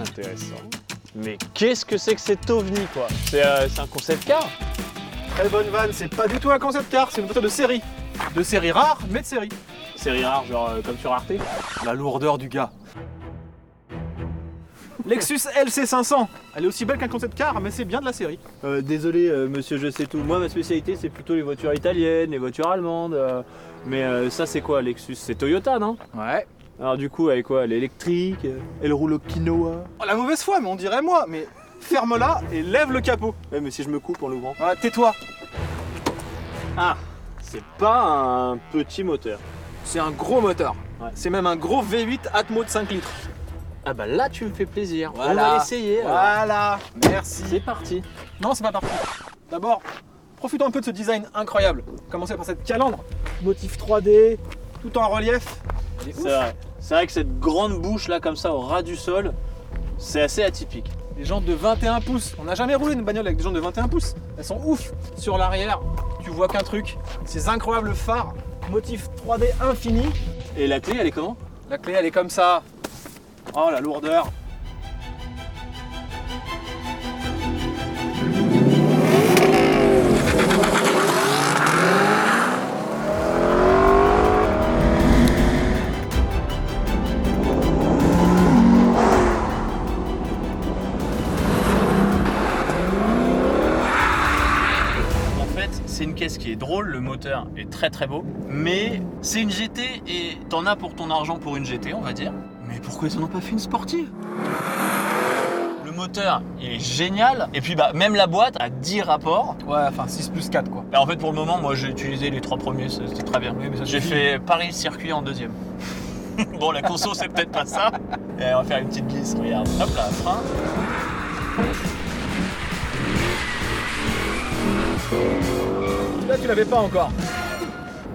Intéressant. Mais qu'est-ce que c'est que cet ovni, quoi? C'est un concept car? Très bonne vanne, c'est pas du tout un concept car, c'est une voiture de série. De série rare, mais de série. Série rare, genre comme sur Arte? La lourdeur du gars. Lexus LC500, elle est aussi belle qu'un concept car, mais c'est bien de la série. Désolé, monsieur, je sais tout. Moi, ma spécialité, c'est plutôt les voitures italiennes, les voitures allemandes. Mais ça, c'est quoi, Lexus? C'est Toyota, non? Ouais. Alors, du coup, avec quoi? L'électrique? Elle roule au quinoa? Oh, la mauvaise foi, mais on dirait moi, mais ferme-la et lève le capot. Ouais, mais si je me coupe en l'ouvrant. Ouais, tais-toi. Ah, c'est pas un petit moteur. C'est un gros moteur. Ouais. C'est même un gros V8 Atmo de 5 litres. Ah bah là, tu me fais plaisir. Voilà. On va l'essayer. Voilà, merci. C'est parti. Non, c'est pas parti. D'abord, profitons un peu de ce design incroyable. Commencer par cette calandre, motif 3D, tout en relief. Elle est ouf. C'est vrai que cette grande bouche là, comme ça, au ras du sol, c'est assez atypique. Les jantes de 21 pouces. On n'a jamais roulé une bagnole avec des jantes de 21 pouces. Elles sont ouf. Sur l'arrière, tu vois qu'un truc. Ces incroyables phares, motif 3D infini. Et la clé, elle est comment? La clé, elle est comme ça. Oh, la lourdeur. C'est une caisse qui est drôle, le moteur est très très beau, mais c'est une GT et t'en as pour ton argent pour une GT, on va dire. Mais pourquoi ils en ont pas fait une sportive? Le moteur, il est génial, et puis bah même la boîte a 10 rapports. Ouais, enfin 6 plus 4 quoi. Bah, en fait pour le moment, moi j'ai utilisé les 3 premiers, c'était très bien. Oui, mais ça J'ai suffit. fait Paris-Circuit en deuxième. Bon, la conso c'est peut-être pas ça. Et on va faire une petite glisse, regarde. Hop là, frein. Là, tu l'avais pas encore.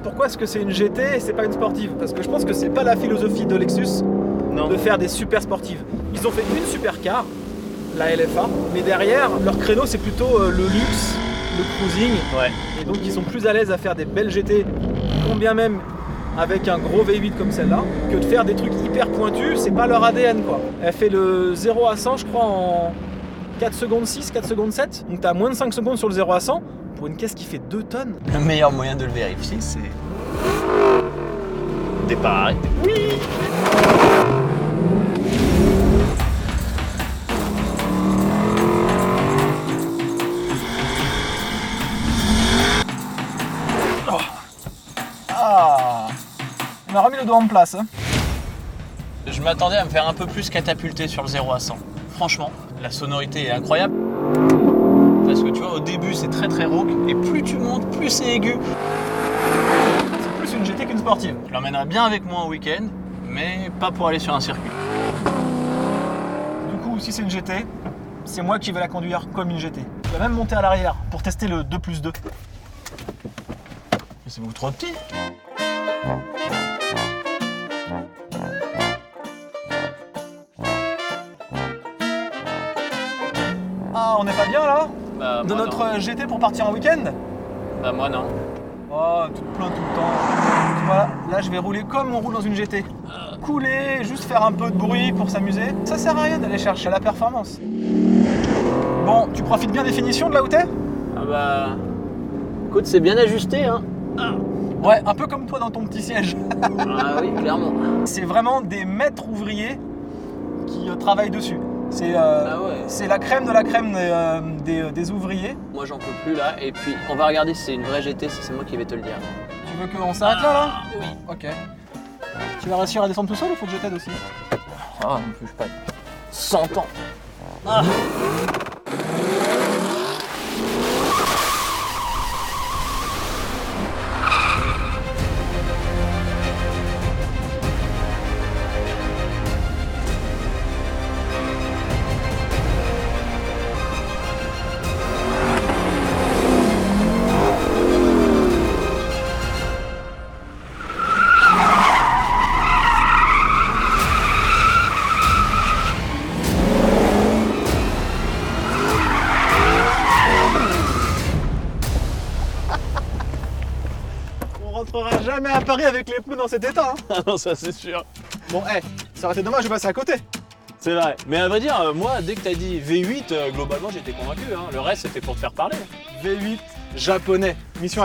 Pourquoi est-ce que c'est une GT et c'est pas une sportive? Parce que je pense que c'est pas la philosophie de Lexus Non. de faire des super sportives. Ils ont fait une supercar, la LFA, mais derrière, leur créneau c'est plutôt le luxe, le cruising. Ouais. Et donc ils sont plus à l'aise à faire des belles GT, combien même avec un gros V8 comme celle-là, que de faire des trucs hyper pointus, c'est pas leur ADN quoi. Elle fait le 0 à 100 je crois en 4 secondes 6, 4 secondes 7, donc t'as moins de 5 secondes sur le 0 à 100, pour une caisse qui fait 2 tonnes. Le meilleur moyen de le vérifier, c'est départ arrêté. Oui. Oh. Ah, on a remis le doigt en place. Hein. Je m'attendais à me faire un peu plus catapulter sur le 0 à 100. Franchement, la sonorité est incroyable. Parce que tu vois, au début c'est très très rauque, et plus tu montes, plus c'est aigu. C'est plus une GT qu'une sportive. Je l'emmènerais bien avec moi en week-end, mais pas pour aller sur un circuit. Du coup, si c'est une GT, c'est moi qui vais la conduire comme une GT. Je vais même monter à l'arrière pour tester le 2+2. Mais c'est beaucoup trop petit. Ah, on n'est pas bien là? Bah, De moi, notre non. GT pour partir en week-end? Bah moi non. Oh, tout plein tout le temps. Voilà, là je vais rouler comme on roule dans une GT. Couler, juste faire un peu de bruit pour s'amuser. Ça sert à rien d'aller chercher la performance. Bon, tu profites bien des finitions de là où t'es? Ah bah... Écoute, c'est bien ajusté, hein. Ouais, un peu comme toi dans ton petit siège. Ah oui, clairement. C'est vraiment des maîtres ouvriers qui travaillent dessus. C'est Ah ouais. c'est la crème de la crème des ouvriers. Moi j'en peux plus là, et puis on va regarder si c'est une vraie GT, si c'est moi qui vais te le dire. Tu veux qu'on s'arrête là? Oui. Ok. Tu vas réussir à descendre tout seul ou faut que je t'aide aussi? Ah, non plus, pas 100 ans. Ah. On rentrera jamais à Paris avec les pneus dans cet état. Hein. Ah non, ça c'est sûr. Bon, ça aurait été dommage de passer à côté. C'est vrai. Mais à vrai dire, moi, dès que t'as dit V8, globalement, j'étais convaincu. Hein. Le reste, c'était pour te faire parler. V8 japonais. Mission